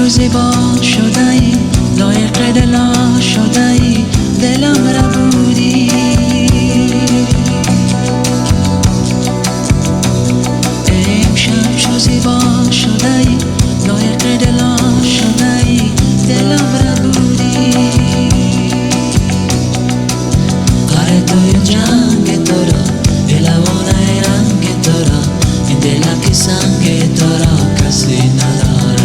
زیبا شده ای، لایق دلا شده ای، دلم را بودی. امشب چو زیبا شده ای، لایق دلا شده ای، دلم را بودی. قره توی جنگ تو را، دلوانه رنگ تو را، این دل که سنگ تو را کسی ندارد.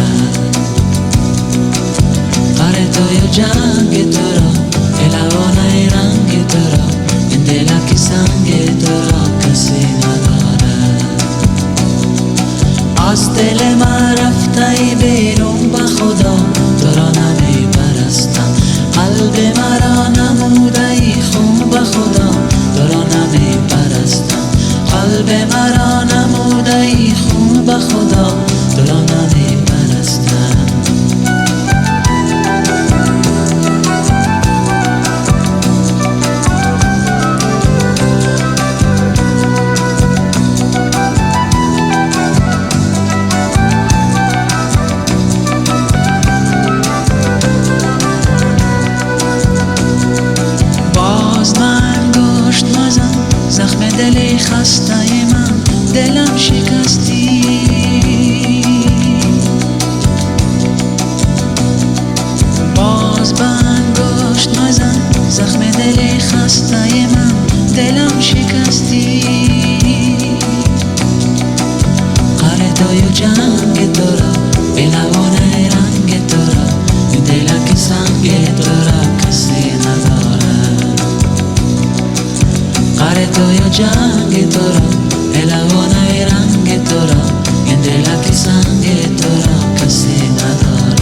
قره توی جنگ تو را، دلوانه رنگ تو را، این دل که سنگ تو را کسی ندارد. از دل من رفته بیرون به خدا، تو را نمی پرستم. قلب مرا نموده ای خون به خدا، تو را نمی پرستم. قلب مرا نموده ای خون به خدا، تو را نمی پرستم. زخم دل خسته من دلم شکستی. باز به انگشت نزن، زخم دل خسته من دلم شکستی. قره توی جنگ تو را، بلوانه رنگ تو را، این دل که سنگ تو را کسی ندارد. قره توی جنگ تو را، دلوانه رنگ تو را، این دل که سنگ تو را کسی ندارد.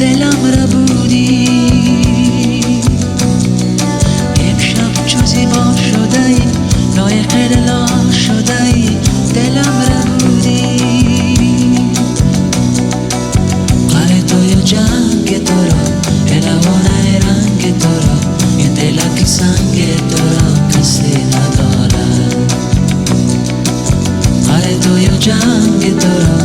دلم را بودی. امشب چو زیبا شده ای، لایق دلا شده ای، دلم را بودی. قره توی جنگ تو را، دلوانه رنگ تو را، این دل که سنگ تو را کسی ندارد. قره توی جنگ تو را،